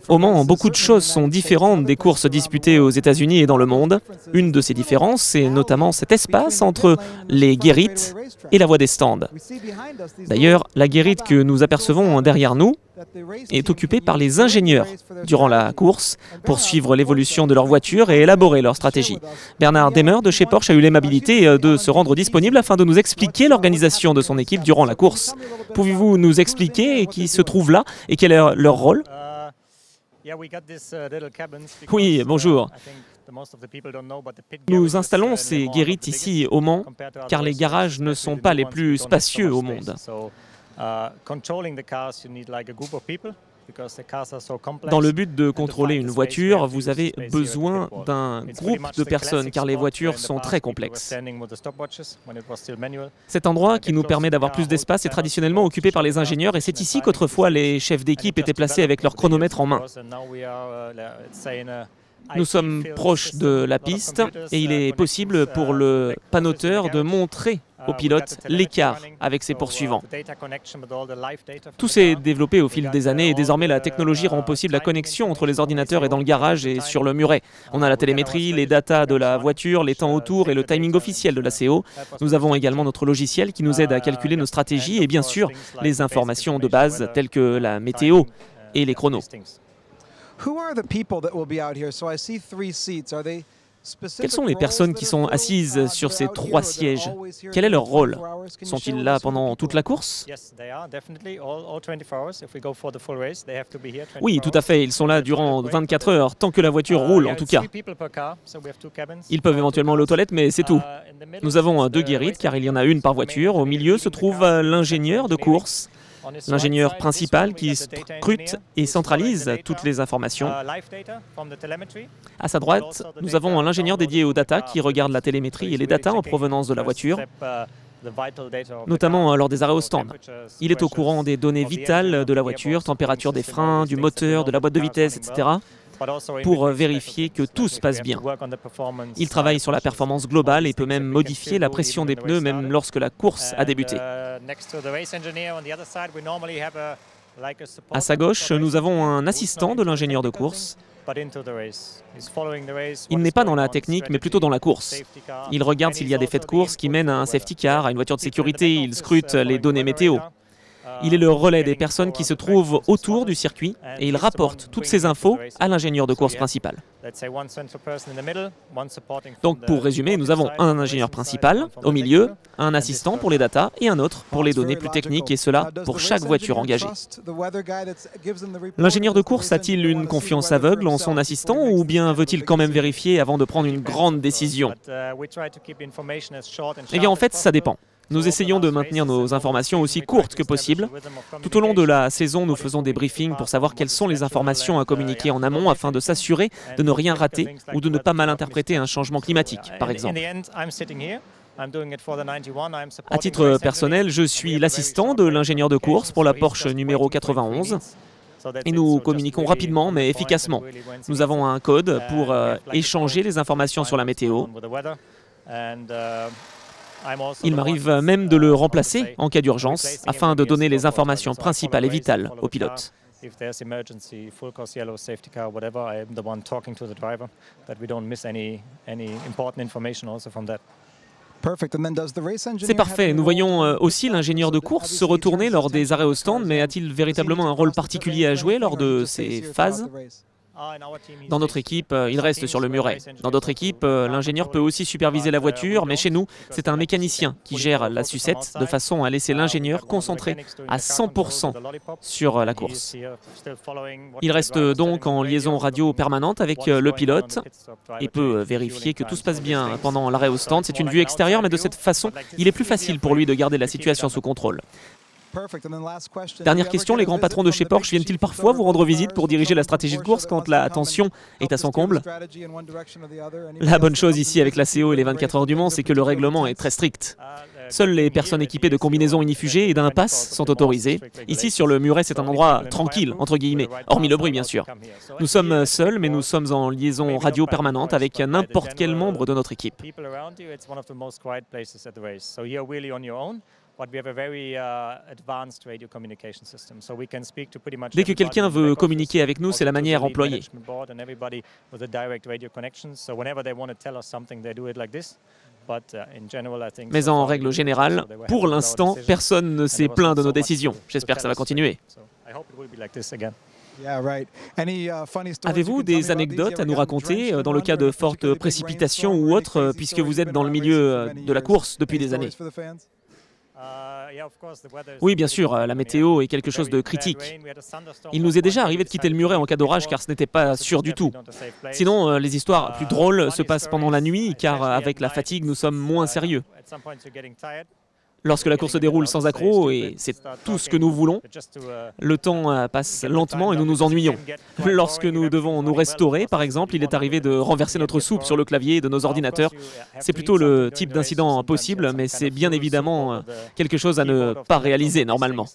Au Mans, beaucoup de choses sont différentes des courses disputées aux États-Unis et dans le monde. Une de ces différences, c'est notamment cet espace entre les guérites et la voie des stands. D'ailleurs, la guérite que nous apercevons derrière nous est occupée par les ingénieurs durant la course pour suivre l'évolution de leur voiture et élaborer leur stratégie. Bernard Demer de chez Porsche a eu l'aimabilité de se rendre disponible afin de nous expliquer l'organisation de son équipe durant la course. Pouvez-vous nous expliquer qui se trouve là et quel est leur rôle? Oui, bonjour. Nous installons ces guérites ici au Mans car les garages ne sont pas les plus spacieux au monde. Dans le but de contrôler une voiture, vous avez besoin d'un groupe de personnes car les voitures sont très complexes. Cet endroit qui nous permet d'avoir plus d'espace est traditionnellement occupé par les ingénieurs et c'est ici qu'autrefois les chefs d'équipe étaient placés avec leur chronomètre en main. Nous sommes proches de la piste et il est possible pour le panoteur de montrer au pilote l'écart avec ses poursuivants. Tout s'est développé au fil des années et désormais la technologie rend possible la connexion entre les ordinateurs et dans le garage et sur le muret. On a la télémétrie, les datas de la voiture, les temps autour et le timing officiel de la CO. Nous avons également notre logiciel qui nous aide à calculer nos stratégies et bien sûr les informations de base telles que la météo et les chronos. Quelles sont les personnes qui sont assises sur ces 3 sièges? Quel est leur rôle? Sont-ils là pendant toute la course? Oui, tout à fait. Ils sont là durant 24 heures, tant que la voiture roule en tout cas. Ils peuvent éventuellement aller aux toilettes, mais c'est tout. Nous avons 2 guérites car il y en a une par voiture. Au milieu se trouve l'ingénieur de course. L'ingénieur principal qui scrute et centralise toutes les informations. À sa droite, nous avons l'ingénieur dédié aux data qui regarde la télémétrie et les data en provenance de la voiture, notamment lors des arrêts au stand. Il est au courant des données vitales de la voiture, température des freins, du moteur, de la boîte de vitesse, etc., pour vérifier que tout se passe bien. Il travaille sur la performance globale et peut même modifier la pression des pneus même lorsque la course a débuté. À sa gauche, nous avons un assistant de l'ingénieur de course. Il n'est pas dans la technique, mais plutôt dans la course. Il regarde s'il y a des faits de course qui mènent à un safety car, à une voiture de sécurité, il scrute les données météo. Il est le relais des personnes qui se trouvent autour du circuit et il rapporte toutes ces infos à l'ingénieur de course principal. Donc pour résumer, nous avons un ingénieur principal au milieu, un assistant pour les datas et un autre pour les données plus techniques et cela pour chaque voiture engagée. L'ingénieur de course a-t-il une confiance aveugle en son assistant ou bien veut-il quand même vérifier avant de prendre une grande décision? Eh bien en fait, ça dépend. Nous essayons de maintenir nos informations aussi courtes que possible. Tout au long de la saison, nous faisons des briefings pour savoir quelles sont les informations à communiquer en amont afin de s'assurer de ne rien rater ou de ne pas mal interpréter un changement climatique, par exemple. À titre personnel, je suis l'assistant de l'ingénieur de course pour la Porsche numéro 91. Et nous communiquons rapidement mais efficacement. Nous avons un code pour échanger les informations sur la météo. Il m'arrive même de le remplacer en cas d'urgence afin de donner les informations principales et vitales au pilote. C'est parfait. Nous voyons aussi l'ingénieur de course se retourner lors des arrêts au stand, mais a-t-il véritablement un rôle particulier à jouer lors de ces phases? Dans notre équipe, il reste sur le muret. Dans d'autres équipes, l'ingénieur peut aussi superviser la voiture, mais chez nous, c'est un mécanicien qui gère la sucette de façon à laisser l'ingénieur concentré à 100% sur la course. Il reste donc en liaison radio permanente avec le pilote et peut vérifier que tout se passe bien pendant l'arrêt au stand. C'est une vue extérieure, mais de cette façon, il est plus facile pour lui de garder la situation sous contrôle. Dernière question, les grands patrons de chez Porsche viennent-ils parfois vous rendre visite pour diriger la stratégie de course quand la tension est à son comble? La bonne chose ici avec la CO et les 24 heures du Mans, c'est que le règlement est très strict. Seules les personnes équipées de combinaisons unifugées et d'un pass sont autorisées. Ici, sur le muret, c'est un endroit tranquille, entre guillemets, hormis le bruit, bien sûr. Nous sommes seuls, mais nous sommes en liaison radio permanente avec n'importe quel membre de notre équipe. Dès que quelqu'un veut communiquer avec nous, c'est la manière employée. Mais en règle générale, pour l'instant, personne ne s'est plaint de nos décisions. J'espère que ça va continuer. Avez-vous des anecdotes à nous raconter dans le cas de fortes précipitations ou autres, puisque vous êtes dans le milieu de la course depuis des années? Oui, bien sûr, la météo est quelque chose de critique. Il nous est déjà arrivé de quitter le muret en cas d'orage car ce n'était pas sûr du tout. Sinon, les histoires plus drôles se passent pendant la nuit car avec la fatigue, nous sommes moins sérieux. Lorsque la course se déroule sans accroc, et c'est tout ce que nous voulons, le temps passe lentement et nous nous ennuyons. Lorsque nous devons nous restaurer, par exemple, il est arrivé de renverser notre soupe sur le clavier de nos ordinateurs. C'est plutôt le type d'incident possible, mais c'est bien évidemment quelque chose à ne pas réaliser normalement.